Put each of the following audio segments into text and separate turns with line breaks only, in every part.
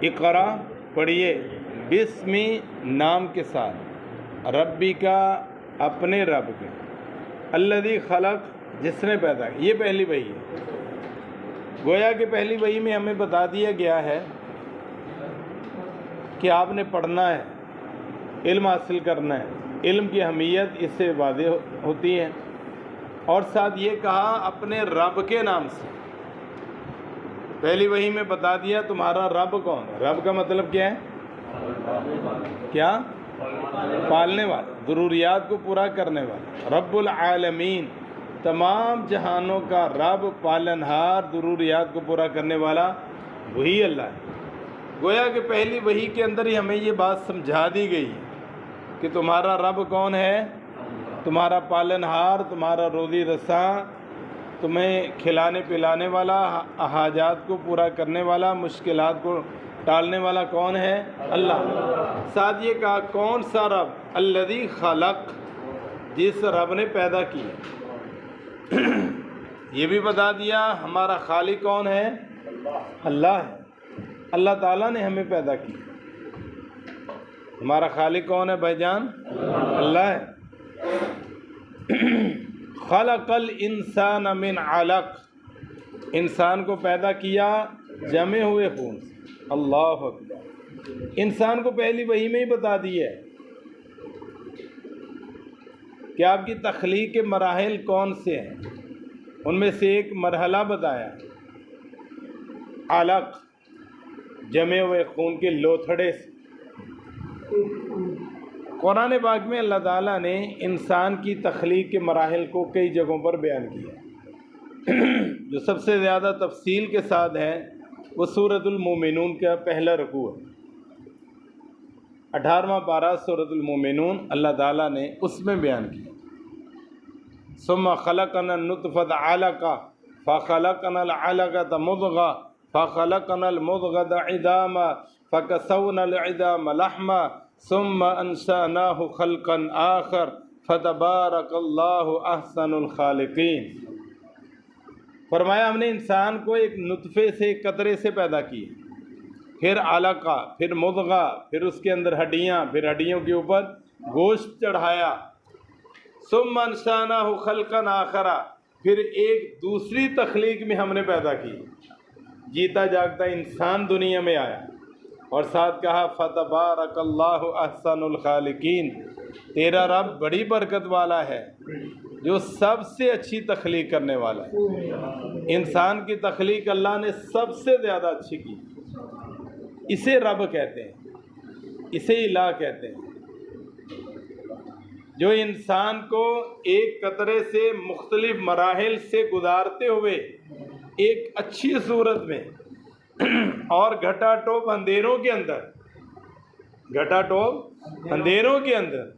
اقرا پڑھیے، بسمی نام کے ساتھ، ربی کا اپنے رب کے، الذی خلق جس نے پیدا کیا۔ یہ پہلی وحی ہے۔ گویا کہ پہلی وحی میں ہمیں بتا دیا گیا ہے کہ آپ نے پڑھنا ہے، علم حاصل کرنا ہے، علم کی اہمیت اس سے واضح ہوتی ہے، اور ساتھ یہ کہا اپنے رب کے نام سے۔ پہلی وحی میں بتا دیا تمہارا رب کون ہے۔ رب کا مطلب کیا ہے؟ کیا؟ پالنے والا، ضروریات کو پورا کرنے والا، رب العالمین، تمام جہانوں کا رب، پالنہار، ضروریات کو پورا کرنے والا وہی اللہ ہے۔ گویا کہ پہلی وحی کے اندر ہی ہمیں یہ بات سمجھا دی گئی ہے کہ تمہارا رب کون ہے، تمہارا پالنہار، تمہارا روزی رساں، تمہیں کھلانے پلانے والا، حاجات کو پورا کرنے والا، مشکلات کو ٹالنے والا کون ہے؟ اللہ۔ ساتھ یہ کہا کون سا رب؟ الذی خلق، جس رب نے پیدا کیا۔ یہ بھی بتا دیا ہمارا خالق کون ہے؟ اللہ ہے۔ اللہ تعالیٰ نے ہمیں پیدا کیا۔ ہمارا خالق کون ہے بھائی جان؟ اللہ ہے۔ خلق الانسان من علق، انسان کو پیدا کیا جمے ہوئے خون سے۔ اللہ اکبر۔ انسان کو پہلی وحی میں ہی بتا دیا ہے کہ آپ کی تخلیق کے مراحل کون سے ہیں۔ ان میں سے ایک مرحلہ بتایا، علق، جمے ہوئے خون کے لوتھڑے سے۔ قرآن پاک میں اللہ تعالیٰ نے انسان کی تخلیق کے مراحل کو کئی جگہوں پر بیان کیا۔ جو سب سے زیادہ تفصیل کے ساتھ ہے وہ سورۃ المومنون کا پہلا رکوع ہے۔ 18واں پارہ سورۃ المومنون اللہ تعالیٰ نے اس میں بیان کیا، ثم خلقنا النطفۃ علقۃ فخلقنا العلقۃ مضغۃ فخلقنا المضغۃ عظاما فکسونا العظام لحما ثم انشأناه خلقا آخر فتبارک اللہ احسن الخالقین۔ فرمایا ہم نے انسان کو ایک نطفے سے، ایک قطرے سے پیدا کیا، پھر علقہ، پھر مضغہ، پھر اس کے اندر ہڈیاں، پھر ہڈیوں کے اوپر گوشت چڑھایا، ثم انشأناه خلقا آخر، پھر ایک دوسری تخلیق میں ہم نے پیدا کی، جیتا جاگتا انسان دنیا میں آیا، اور ساتھ کہا فتبارک اللہ احسن الخالقین، تیرا رب بڑی برکت والا ہے جو سب سے اچھی تخلیق کرنے والا ہے۔ انسان کی تخلیق اللہ نے سب سے زیادہ اچھی کی، اسے رب کہتے ہیں، اسے الہ کہتے ہیں، جو انسان کو ایک قطرے سے مختلف مراحل سے گزارتے ہوئے ایک اچھی صورت میں اور گھٹا ٹوپ اندھیروں کے اندر، گھٹا ٹوپ اندھیروں کے اندر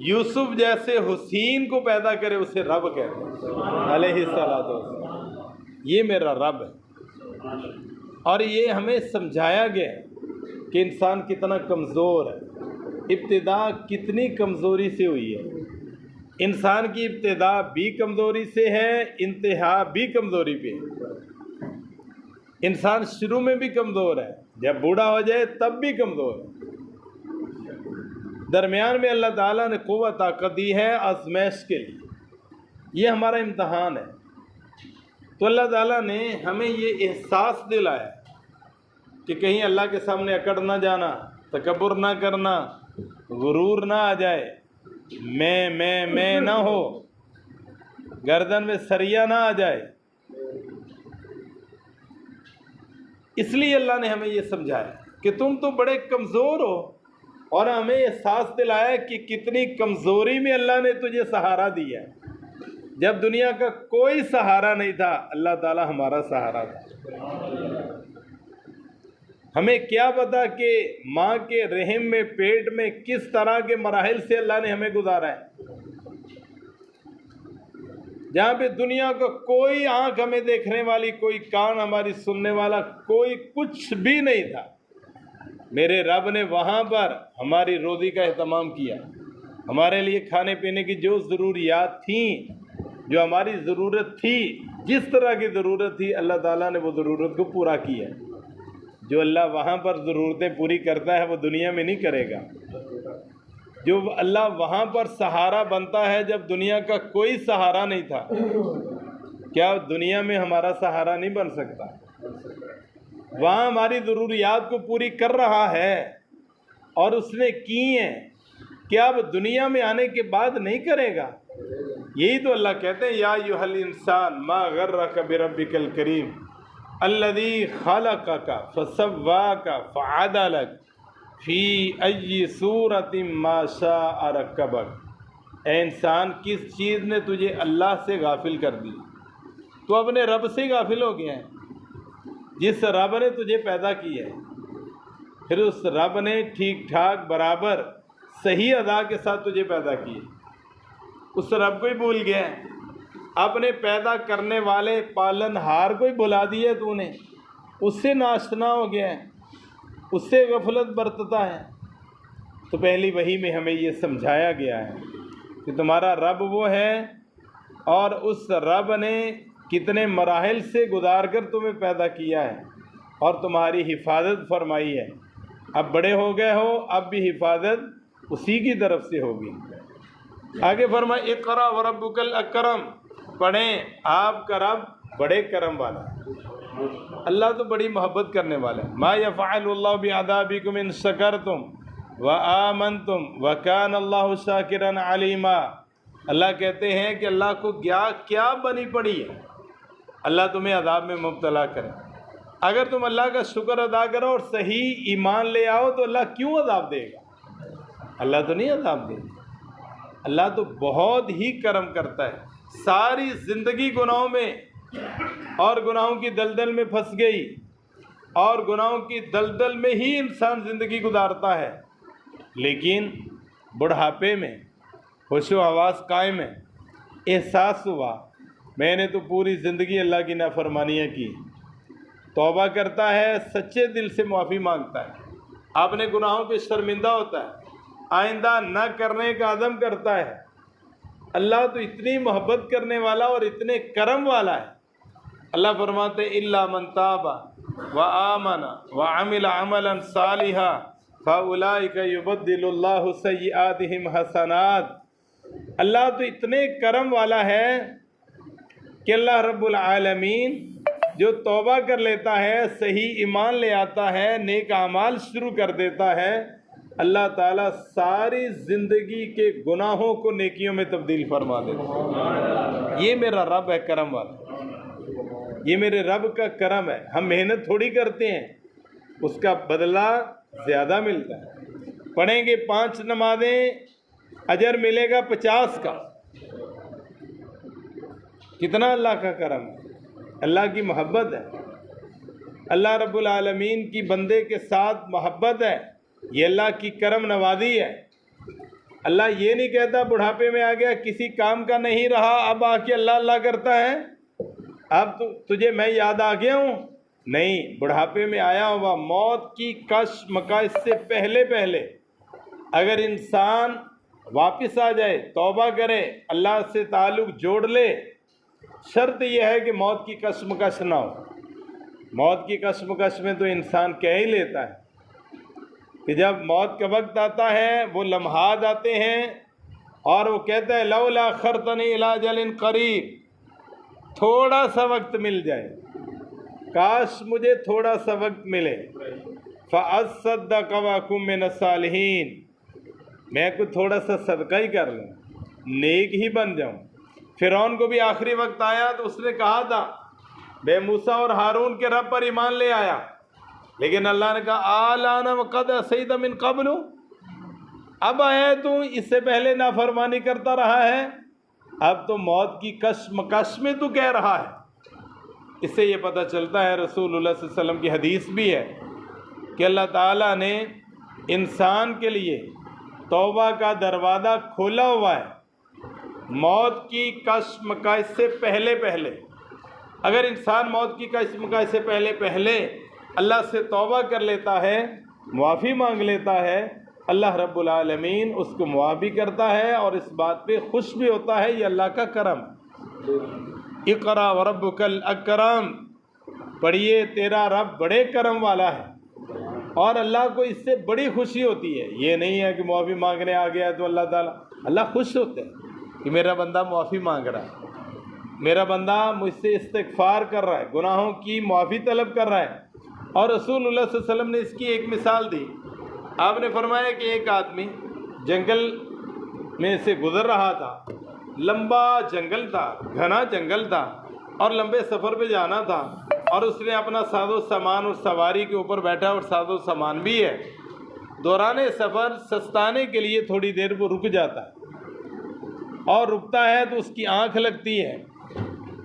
یوسف جیسے حسین کو پیدا کرے، اسے رب کہتے ہیں علیہ السلام۔ یہ میرا رب ہے۔ اور یہ ہمیں سمجھایا گیا کہ انسان کتنا کمزور ہے، ابتدا کتنی کمزوری سے ہوئی ہے۔ انسان کی ابتدا بھی کمزوری سے ہے، انتہا بھی کمزوری پہ ہے۔ انسان شروع میں بھی کمزور ہے، جب بوڑھا ہو جائے تب بھی کمزور ہے، درمیان میں اللہ تعالیٰ نے قوت طاقت دی ہے آزمائش کے لیے۔ یہ ہمارا امتحان ہے۔ تو اللہ تعالیٰ نے ہمیں یہ احساس دلایا کہ کہیں اللہ کے سامنے اکڑ نہ جانا، تکبر نہ کرنا، غرور نہ آ جائے، میں نہ ہو، گردن میں سریا نہ آ جائے۔ اس لیے اللہ نے ہمیں یہ سمجھایا کہ تم تو بڑے کمزور ہو، اور ہمیں احساس دلایا کہ کتنی کمزوری میں اللہ نے تجھے سہارا دیا ہے۔ جب دنیا کا کوئی سہارا نہیں تھا، اللہ تعالیٰ ہمارا سہارا تھا۔ ہمیں کیا پتا کہ ماں کے رحم میں، پیٹ میں کس طرح کے مراحل سے اللہ نے ہمیں گزارا ہے، جہاں پہ دنیا کا کوئی آنکھ ہمیں دیکھنے والی، کوئی کان ہماری سننے والا، کوئی کچھ بھی نہیں تھا۔ میرے رب نے وہاں پر ہماری روزی کا اہتمام کیا، ہمارے لیے کھانے پینے کی جو ضروریات تھیں، جو ہماری ضرورت تھی، جس طرح کی ضرورت تھی، اللہ تعالیٰ نے وہ ضرورت کو پورا کیا۔ جو اللہ وہاں پر ضرورتیں پوری کرتا ہے وہ دنیا میں نہیں کرے گا. جو اللہ وہاں پر سہارا بنتا ہے جب دنیا کا کوئی سہارا نہیں تھا، کیا دنیا میں ہمارا سہارا نہیں بن سکتا؟ وہاں ہماری ضروریات کو پوری کر رہا ہے اور اس نے کی ہیں، کیا اب دنیا میں آنے کے بعد نہیں کرے گا؟ یہی تو اللہ کہتے ہیں یا ایھا الانسان ما غرک بربک الکریم الذی خلقک فسواک فعدلک فی ای صورت ما شاء رکبک. اے انسان، کس چیز نے تجھے اللہ سے غافل کر دی؟ تو اپنے رب سے غافل ہو گیا ہے. جس رب نے تجھے پیدا کیا ہے، پھر اس رب نے ٹھیک ٹھاک برابر صحیح ادا کے ساتھ تجھے پیدا کیا، اس رب کو ہی بھول گیا ہے. اپنے پیدا کرنے والے پالن ہار کو ہی بھلا دیا تو نے، اس سے ناشنا ہو گیا ہے، اس سے غفلت برتتا ہے. تو پہلی وحی میں ہمیں یہ سمجھایا گیا ہے کہ تمہارا رب وہ ہے اور اس رب نے کتنے مراحل سے گزار کر تمہیں پیدا کیا ہے اور تمہاری حفاظت فرمائی ہے. اب بڑے ہو گئے ہو، اب بھی حفاظت اسی کی طرف سے ہوگی. آگے فرمایا اقرا وربک الاکرم، پڑھیں آپ کا رب بڑے کرم والا ہے. اللہ تو بڑی محبت کرنے والا ہے. ما یفعل اللہ بعذابکم ان شکرتم وآمنتم وکان اللہ شاکرا علیما. اللہ کہتے ہیں کہ اللہ کو کیا بنی پڑی ہے اللہ تمہیں عذاب میں مبتلا کرے. اگر تم اللہ کا شکر ادا کرو اور صحیح ایمان لے آؤ تو اللہ کیوں عذاب دے گا؟ اللہ تو نہیں عذاب دے گا. اللہ تو بہت ہی کرم کرتا ہے. ساری زندگی گناہوں میں اور گناہوں کی دلدل میں پھنس گئی اور گناہوں کی دلدل میں ہی انسان زندگی گزارتا ہے، لیکن بڑھاپے میں ہوش و حواس قائم ہے، احساس ہوا میں نے تو پوری زندگی اللہ کی نافرمانیاں کی، توبہ کرتا ہے، سچے دل سے معافی مانگتا ہے، اپنے گناہوں پہ شرمندہ ہوتا ہے، آئندہ نہ کرنے کا عزم کرتا ہے. اللہ تو اتنی محبت کرنے والا اور اتنے کرم والا ہے. اللہ فرماتے الا من تاب وآمن وعمل عملا صالحا فاولئک یبدل اللہ سیئاتہم حسنات. اللہ تو اتنے کرم والا ہے کہ اللہ رب العالمین جو توبہ کر لیتا ہے، صحیح ایمان لے آتا ہے، نیک اعمال شروع کر دیتا ہے، اللہ تعالیٰ ساری زندگی کے گناہوں کو نیکیوں میں تبدیل فرما دیتا ہے. یہ میرا رب ہے کرم والا، یہ میرے رب کا کرم ہے. ہم محنت تھوڑی کرتے ہیں، اس کا بدلہ زیادہ ملتا ہے. پڑھیں گے 5 نمازیں، اجر ملے گا 50 کا. کتنا اللہ کا کرم ہے، اللہ کی محبت ہے. اللہ رب العالمین کی بندے کے ساتھ محبت ہے، یہ اللہ کی کرم نوازی ہے. اللہ یہ نہیں کہتا بڑھاپے میں آ گیا کسی کام کا نہیں رہا اب آ کے اللہ اللہ کرتا ہے، اب تجھے میں یاد آ گیا ہوں. نہیں، بڑھاپے میں آیا ہوا موت کی کش مکش سے پہلے اگر انسان واپس آ جائے، توبہ کرے، اللہ سے تعلق جوڑ لے، شرط یہ ہے کہ موت کی کشمکش نہ ہو. موت کی کشمکش میں تو انسان کہہ ہی لیتا ہے کہ جب موت کا وقت آتا ہے، وہ لمحات آتے ہیں اور وہ کہتا ہے لولا اخرتنی الی اجل قریب، تھوڑا سا وقت مل جائے، کاش مجھے تھوڑا سا وقت ملے، فاصدق واکن من الصالحین، میں کوئی تھوڑا سا صدقہ ہی کر لوں، نیک ہی بن جاؤں. فرعون کو بھی آخری وقت آیا تو اس نے کہا تھا بے موسیٰ اور ہارون کے رب پر ایمان لے آیا، لیکن اللہ نے کہا آلان وقد عصیت من قبل، اب آیا تو اس سے پہلے نافرمانی کرتا رہا ہے، اب تو موت کی کشمکش میں تو کہہ رہا ہے. اس سے یہ پتہ چلتا ہے رسول اللہ صلی اللہ علیہ وسلم کی حدیث بھی ہے کہ اللہ تعالیٰ نے انسان کے لیے توبہ کا دروازہ کھولا ہوا ہے موت کی کشمکش سے پہلے. اگر انسان موت کی کشمکش سے پہلے اللہ سے توبہ کر لیتا ہے، معافی مانگ لیتا ہے، اللہ رب العالمین اس کو معاف بھی کرتا ہے اور اس بات پہ خوش بھی ہوتا ہے. یہ اللہ کا کرم. اقرا وربک الاکرم، پڑھیے تیرا رب بڑے کرم والا ہے. اور اللہ کو اس سے بڑی خوشی ہوتی ہے. یہ نہیں ہے کہ معافی مانگنے آ گیا تو اللہ تعالیٰ، اللہ خوش ہوتے ہیں کہ میرا بندہ معافی مانگ رہا ہے، میرا بندہ مجھ سے استغفار کر رہا ہے، گناہوں کی معافی طلب کر رہا ہے. اور رسول اللہ صلی اللہ علیہ وسلم نے اس کی ایک مثال دی. آپ نے فرمایا کہ ایک آدمی جنگل میں سے گزر رہا تھا، لمبا جنگل تھا، گھنا جنگل تھا، اور لمبے سفر پہ جانا تھا، اور اس نے اپنا ساز و سامان اور سواری کے اوپر بیٹھا، اور ساز و سامان بھی ہے. دوران سفر سستانے کے لیے تھوڑی دیر وہ رک جاتا ہے، اور رکتا ہے تو اس کی آنکھ لگتی ہے.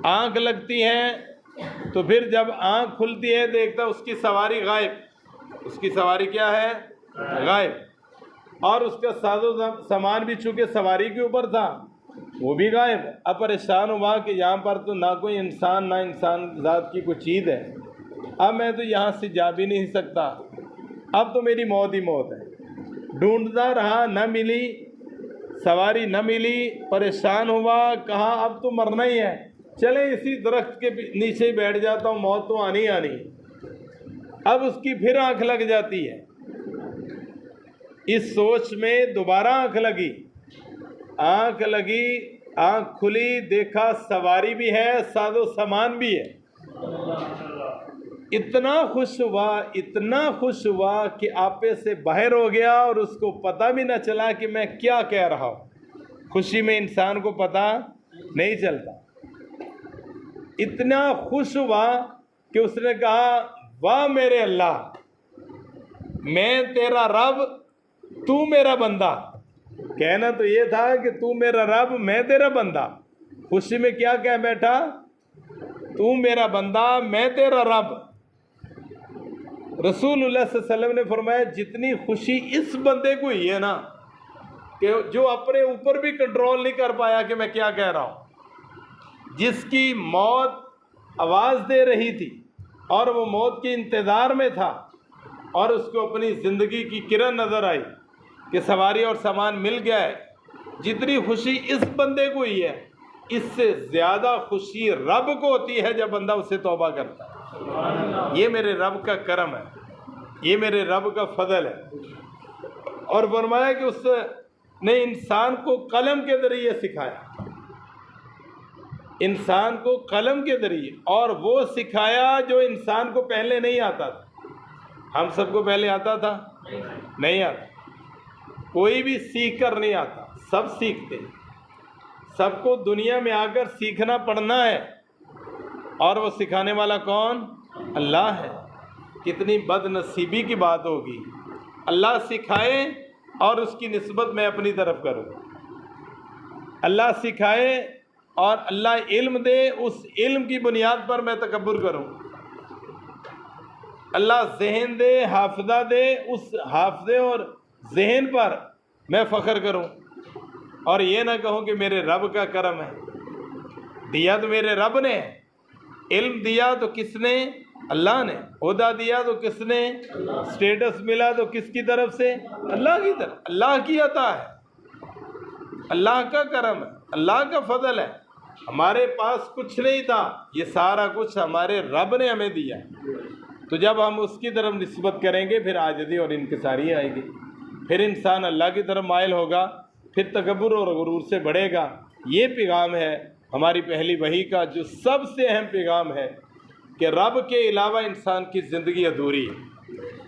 آنکھ لگتی ہے تو پھر جب آنکھ کھلتی ہے دیکھتا اس کی سواری غائب. اس کی سواری کیا ہے؟ غائب. اور اس کا ساز و سامان بھی چونکہ سواری کے اوپر تھا وہ بھی غائب. اب پریشان ہوا کہ یہاں پر تو نہ کوئی انسان، نہ انسان ذات کی کوئی چیز ہے، اب میں تو یہاں سے جا بھی نہیں سکتا، اب تو میری موت ہی موت ہے. ڈھونڈتا رہا، نہ ملی سواری، نہ ملی. پریشان ہوا، کہا اب تو مرنا ہی ہے، چلے اسی درخت کے نیچے ہی بیٹھ جاتا ہوں، موت تو آنی آنی. اب اس کی پھر آنکھ لگ جاتی ہے. اس سوچ میں دوبارہ آنکھ لگی، آنکھ لگی، آنکھ کھلی، دیکھا سواری بھی ہے، ساز و سامان بھی ہے. اتنا خوش ہوا، اتنا خوش ہوا کہ آپے سے باہر ہو گیا، اور اس کو پتہ بھی نہ چلا کہ میں کیا کہہ رہا ہوں. خوشی میں انسان کو پتہ نہیں چلتا. اتنا خوش ہوا کہ اس نے کہا واہ میرے اللہ، میں تیرا رب، تو میرا بندہ. کہنا تو یہ تھا کہ تو میرا رب، میں تیرا بندہ. خوشی میں کیا کہہ بیٹھا؟ تو میرا بندہ، میں تیرا رب. رسول اللہ صلی اللہ علیہ وسلم نے فرمایا جتنی خوشی اس بندے کو ہوئی ہے نا، کہ جو اپنے اوپر بھی کنٹرول نہیں کر پایا کہ میں کیا کہہ رہا ہوں، جس کی موت آواز دے رہی تھی اور وہ موت کے انتظار میں تھا، اور اس کو اپنی زندگی کی کرن نظر آئی کہ سواری اور سامان مل گیا ہے. جتنی خوشی اس بندے کو ہوئی ہے، اس سے زیادہ خوشی رب کو ہوتی ہے جب بندہ اس سے توبہ کرتا ہے. یہ میرے رب کا کرم ہے، یہ میرے رب کا فضل ہے. اور فرمایا کہ اس نے انسان کو قلم کے ذریعے سکھایا، انسان کو قلم کے ذریعے، اور وہ سکھایا جو انسان کو پہلے نہیں آتا تھا. ہم سب کو پہلے آتا تھا؟ نہیں آتا. کوئی بھی سیکھ کر نہیں آتا، سب سیکھتے ہیں. سب کو دنیا میں آ کر سیکھنا پڑنا ہے، اور وہ سکھانے والا کون؟ اللہ ہے. کتنی بد نصیبی کی بات ہوگی اللہ سکھائے اور اس کی نسبت میں اپنی طرف کروں. اللہ سکھائے اور اللہ علم دے، اس علم کی بنیاد پر میں تکبر کروں. اللہ ذہن دے، حافظہ دے، اس حافظے اور ذہن پر میں فخر کروں، اور یہ نہ کہوں کہ میرے رب کا کرم ہے. دیا تو میرے رب نے، علم دیا تو کس نے؟ اللہ نے. عہدہ دیا تو کس نے؟ اسٹیٹس ملا تو کس کی طرف سے؟ اللہ کی طرف. اللہ کی عطا ہے، اللہ کا کرم ہے، اللہ کا فضل ہے. ہمارے پاس کچھ نہیں تھا، یہ سارا کچھ ہمارے رب نے ہمیں دیا. تو جب ہم اس کی طرف نسبت کریں گے پھر عاجزی اور انکساری آئے گی، پھر انسان اللہ کی طرف مائل ہوگا، پھر تکبر اور غرور سے بڑھے گا. یہ پیغام ہے ہماری پہلی وحی کا، جو سب سے اہم پیغام ہے کہ رب کے علاوہ انسان کی زندگی ادھوری ہے.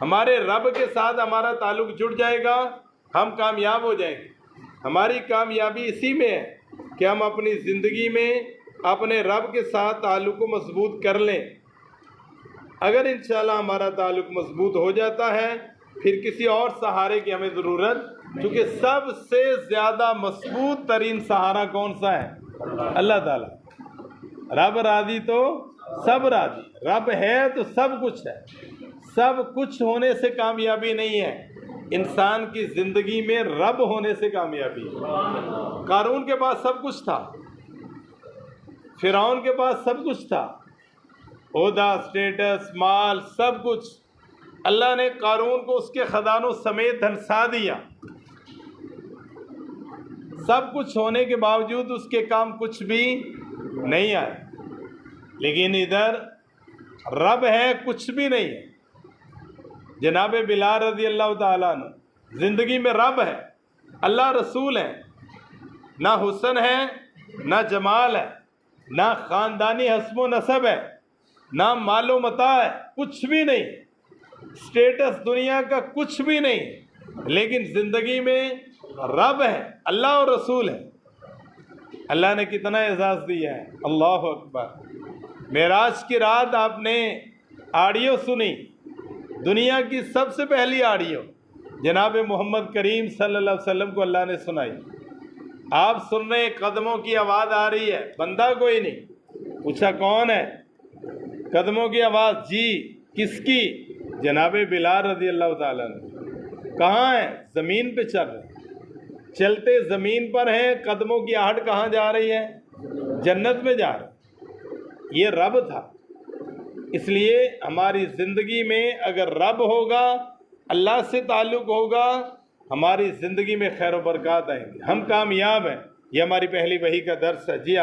ہمارے رب کے ساتھ ہمارا تعلق جڑ جائے گا، ہم کامیاب ہو جائیں گے. ہماری کامیابی اسی میں ہے کہ ہم اپنی زندگی میں اپنے رب کے ساتھ تعلق کو مضبوط کر لیں. اگر انشاءاللہ ہمارا تعلق مضبوط ہو جاتا ہے پھر کسی اور سہارے کی ہمیں ضرورت، کیونکہ سب سے زیادہ مضبوط ترین سہارا کون سا ہے؟ اللہ تعالیٰ. رب راضی تو سب راضی. رب ہے تو سب کچھ ہے. سب کچھ ہونے سے کامیابی نہیں ہے، انسان کی زندگی میں رب ہونے سے کامیابی ہے. قارون کے پاس سب کچھ تھا، فرعون کے پاس سب کچھ تھا، عہدہ، اسٹیٹس، مال، سب کچھ. اللہ نے قارون کو اس کے خزانوں سمیت دھنسا دیا. سب کچھ ہونے کے باوجود اس کے کام کچھ بھی نہیں آئے. لیکن ادھر رب ہے، کچھ بھی نہیں ہے. جناب بلال رضی اللہ تعالیٰ عنہ زندگی میں رب ہے، اللہ رسول ہے، نہ حسن ہے نہ جمال ہے، نہ خاندانی حسب و نسب ہے، نہ مال و متاع ہے، کچھ بھی نہیں، اسٹیٹس دنیا کا کچھ بھی نہیں، لیکن زندگی میں رب ہے، اللہ اور رسول ہے۔ اللہ نے کتنا اعزاز دیا ہے، اللہ اکبر۔ معراج کی رات آپ نے آڈیو سنی، دنیا کی سب سے پہلی آڈیو جناب محمد کریم صلی اللہ علیہ وسلم کو اللہ نے سنائی۔ آپ سن رہے ہیں، قدموں کی آواز آ رہی ہے، بندہ کوئی نہیں، پوچھا کون ہے؟ قدموں کی آواز، جی کس کی؟ جناب بلال رضی اللہ تعالیٰ نے۔ کہاں ہے؟ زمین پہ چل رہے، چلتے زمین پر ہیں، قدموں کی آہٹ کہاں جا رہی ہے؟ جنت میں جا رہے۔ یہ رب تھا۔ اس لیے ہماری زندگی میں اگر رب ہوگا، اللہ سے تعلق ہوگا، ہماری زندگی میں خیر و برکات آئیں گے، ہم کامیاب ہیں۔ یہ ہماری پہلی وحی کا درس ہے۔ جی